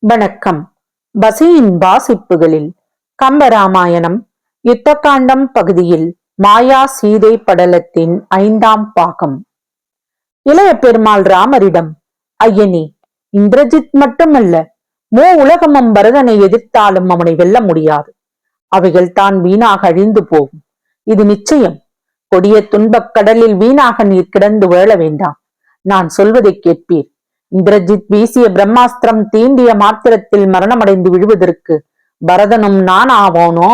வணக்கம். பசியின் வாசிப்புகளில் கம்பராமாயணம் யுத்தகாண்டம் பகுதியில் மாயா சீதை படலத்தின் 5ஆம் பாகம். இளைய பெருமாள் ராமரிடம், ஐயனே, இந்திரஜித் மட்டுமல்ல, உலகமும் பரதனை எதிர்த்தாலும் அவனை வெல்ல முடியாது. அவைகள் தான் வீணாக அழிந்து போகும். இது நிச்சயம். கொடிய துன்பக் கடலில் வீணாக நீர் கிடந்து வேள வேண்டாம். நான் சொல்வதை கேட்பீர். இந்திரஜித் வீசிய பிரம்மாஸ்திரம் தீண்டிய மாத்திரத்தில் மரணமடைந்து விழுவதற்கு பரதனும் நான் ஆவோனோ?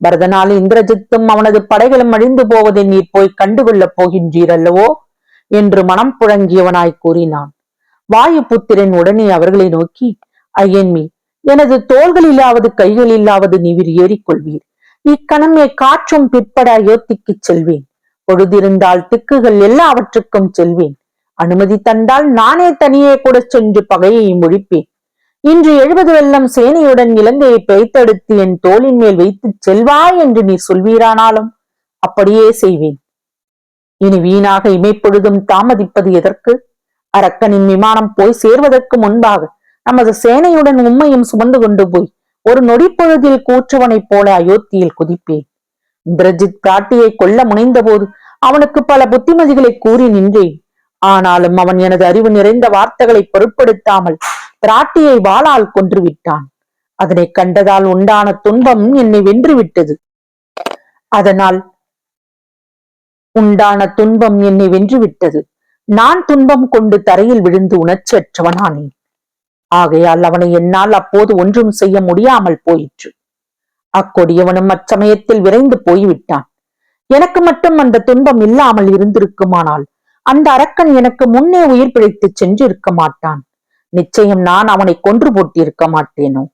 பரதனால் இந்திரஜித்தும் அவனது படைகளும் அழிந்து போவதை நீர் போய் கண்டுகொள்ளப் போகின்றீர் அல்லவோ என்று மனம் புழங்கியவனாய் கூறினான். வாயுபுத்திரன் உடனே அவர்களை நோக்கி, ஐயன்மி, எனது தோள்களிலாவது கைகளிலாவது நீர் ஏறிக்கொள்வீர். இக்கணமே காற்றும் பிற்பட அயோத்திக்கு செல்வேன். பொழுதிருந்தால் திக்குகள் எல்லாவற்றுக்கும் செல்வேன். அனுமதி தந்தால் நானே தனியே கூட சென்று பகையை முடிப்பேன். இன்று 70 வெள்ளம் சேனையுடன் இலங்கையை பிழைத்தெடுத்து என் தோளின் மேல் வைத்து செல்வாய் என்று நீர் சொல்வீரானாலும் அப்படியே செய்வேன். இனி வீணாக இமைப்பொழுதும் தாமதிப்பது எதற்கு? அரக்கனின் விமானம் போய் சேர்வதற்கு முன்பாக நமது சேனையுடன் உம்மையும் சுமந்து கொண்டு போய் ஒரு நொடிப்பொழுதில் கூற்றுவனைப் போல அயோத்தியில் குதிப்பேன். இந்திரஜித் பிராட்டியை கொல்ல முனைந்த போது அவனுக்கு பல புத்திமதிகளை கூறி நின்றேன். ஆனாலும் அவன் எனது அறிவு நிறைந்த வார்த்தைகளை பொருட்படுத்தாமல் பிராட்டியை வாளால் கொன்று விட்டான். அதனை கண்டதால் உண்டான துன்பம் என்னை வென்றுவிட்டது. நான் துன்பம் கொண்டு தரையில் விழுந்து உணர்ச்சியற்றவனானேன். ஆகையால் அவனை என்னால் அப்போது ஒன்றும் செய்ய முடியாமல் போயிற்று. அக்கொடியவனும் அச்சமயத்தில் விரைந்து போய்விட்டான். எனக்கு மட்டும் அந்த துன்பம் இல்லாமல் இருந்திருக்குமானால் அந்த அரக்கன் எனக்கு முன்னே உயிர் பிழைத்து சென்றிருக்க மாட்டான். நிச்சயம் நான் அவனை கொன்று போட்டிருக்க மாட்டேனோ?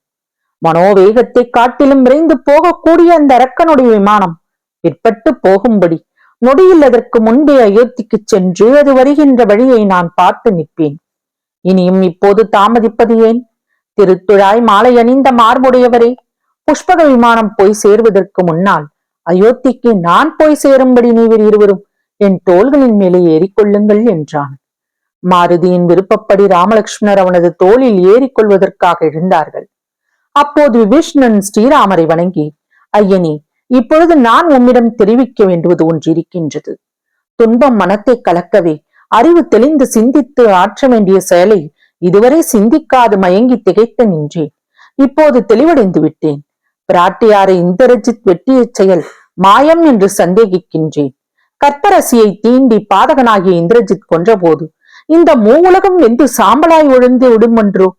மனோவேகத்தை காட்டிலும் விரைந்து போகக்கூடிய அந்த அரக்கனுடைய விமானம் பிற்பட்டு போகும்படி நொடியில் அதற்கு முன்பே அயோத்திக்கு சென்று அது வருகின்ற வழியை நான் பார்த்து நிற்பேன். இனியும் இப்போது தாமதிப்பது ஏன்? திருத்துழாய் மாலை அணிந்த மார்புடையவரே, புஷ்பக விமானம் போய் சேர்வதற்கு முன்னால் அயோத்திக்கு நான் போய் சேரும்படி நீவர் இருவரும் என் தோள்களின் மேலே ஏறிக்கொள்ளுங்கள் என்றான். மாருதியின் விருப்பப்படி ராமலட்சுமணர் அவனது தோளில் ஏறிக்கொள்வதற்காக எழுந்தார்கள். அப்போது விபீஷ்ணன் ஸ்ரீராமரை வணங்கி, ஐயனே, இப்பொழுது நான் உம்மிடம் தெரிவிக்க வேண்டுவது ஒன்றிருக்கின்றது. துன்பம் மனத்தை கலக்கவே அறிவு தெளிந்து சிந்தித்து ஆற்ற வேண்டிய செயலை இதுவரை சிந்திக்காது மயங்கி திகைத்து நின்றேன். இப்போது தெளிவடைந்து விட்டேன். பிராட்டியாரை இந்திரஜித் வெட்டிய செயல் மாயம் என்று சந்தேகிக்கின்றேன். கற்பரசியை தீண்டி பாதகனாகிய இந்திரஜித் கொன்றபோது இந்த உலகம் வெந்து சாம்பலாய் ஒழுந்து விடுமன்றோ?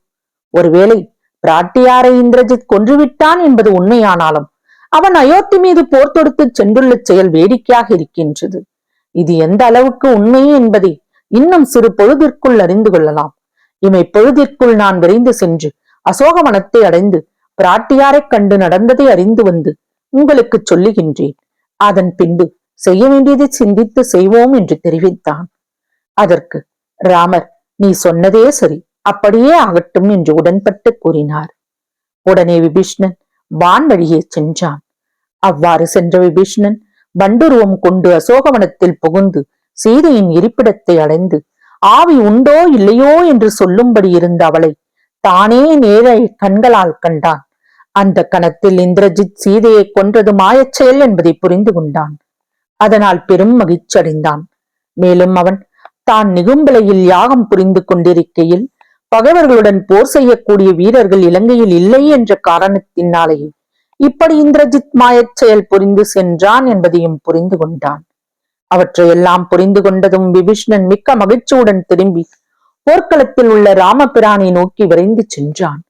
ஒருவேளை பிராட்டியாரை இந்திரஜித் கொன்றுவிட்டான் என்பது உண்மையானாலும் அவன் அயோத்தி மீது போர் தொடுத்து சென்றுள்ள செயல் வேடிக்கையாக இருக்கின்றது. இது எந்த அளவுக்கு உண்மை என்பதை இன்னும் சிறு பொழுதிற்குள் அறிந்து கொள்ளலாம். இமை பொழுதிற்குள் நான் விரைந்து சென்று அசோகவனத்தை அடைந்து பிராட்டியாரை கண்டு நடந்ததை அறிந்து வந்து உங்களுக்கு சொல்லுகின்றேன். அதன் பின்பு செய்ய வேண்டியதை சிந்தித்து செய்வோம் என்று தெரிவித்தான். அதற்கு ராமர், நீ சொன்னதே சரி, அப்படியே ஆகட்டும் என்று உடன்பட்டு கூறினார். உடனே விபீஷ்ணன் வான் வழியே சென்றான். அவ்வாறு சென்ற விபீஷ்ணன் வண்டுருவம் கொண்டு அசோகவனத்தில் புகுந்து சீதையின் இருப்பிடத்தை அடைந்து ஆவி உண்டோ இல்லையோ என்று சொல்லும்படி இருந்த அவளை தானே நேர கண்களால் கண்டான். அந்த கணத்தில் இந்திரஜித் சீதையை கொன்றது மாயச் செயல் என்பதை புரிந்து கொண்டான். அதனால் பெரும் மகிழ்ச்சி அடைந்தான். மேலும் அவன் தான் நிகும்பலையில் யாகம் புரிந்து கொண்டிருக்கையில் பகைவர்களுடன் போர் செய்யக்கூடிய வீரர்கள் இலங்கையில் இல்லை என்ற காரணத்தினாலேயே இப்படி இந்திரஜித் மாயச் செயல் புரிந்து சென்றான் என்பதையும் புரிந்து கொண்டான். அவற்றையெல்லாம் புரிந்து கொண்டதும் விபீஷ்ணன் மிக்க மகிழ்ச்சியுடன் திரும்பி போர்க்களத்தில் உள்ள ராமபிரானை நோக்கி விரைந்து சென்றான்.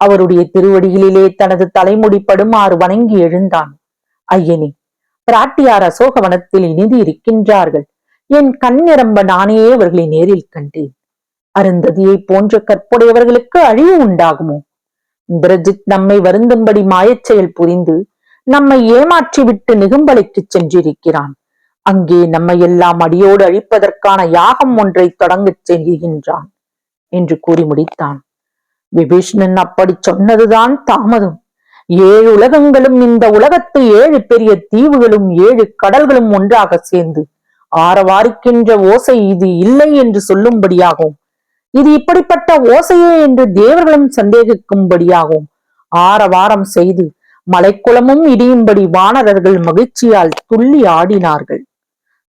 அவருடைய திருவடிகளிலே தனது தலைமுடி படுமாறு வணங்கி எழுந்தான். ஐயனே, பிராட்டியார் அசோகவனத்தில் இனிது இருக்கின்றார்கள். என் கண் நிரம்ப நானே அவர்களை நேரில் கண்டேன். அருந்ததியை போன்ற கற்புடையவர்களுக்கு அழிவு உண்டாகுமோ? இந்திரஜித் நம்மை வருந்தும்படி மாயச் செயல் புரிந்து நம்மை ஏமாற்றிவிட்டு நிகும்பலைக்கு சென்றிருக்கிறான். அங்கே நம்மை எல்லாம் அடியோடு அழிப்பதற்கான யாகம் ஒன்றை தொடங்கச் செய்கின்றான் என்று கூறி முடித்தான். விபீஷ்ணன் அப்படி சொன்னதுதான் தாமதம். ஏழு உலகங்களும் இந்த உலகத்து 7 பெரிய தீவுகளும் 7 கடல்களும் ஒன்றாக சேர்ந்து ஆரவாரிக்கின்ற ஓசை இது இல்லை என்று சொல்லும்படியாகும். இது இப்படிப்பட்ட ஓசையே என்று தேவர்களும் சந்தேகிக்கும்படியாகும் ஆரவாரம் செய்து மலைக்குளமும் இடியும்படி வானரர்கள் மகிழ்ச்சியால் துள்ளி ஆடினார்கள்.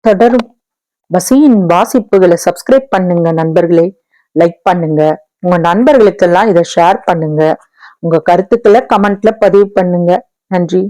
தொடரும். வசியின் வாசிப்புகளை சப்ஸ்கிரைப் பண்ணுங்க நண்பர்களே, லைக் பண்ணுங்க, உங்க நண்பர்களுக்கெல்லாம் இதை ஷேர் பண்ணுங்க, உங்க கருத்துக்களை கமெண்ட்ல பதிவு பண்ணுங்க. நன்றி.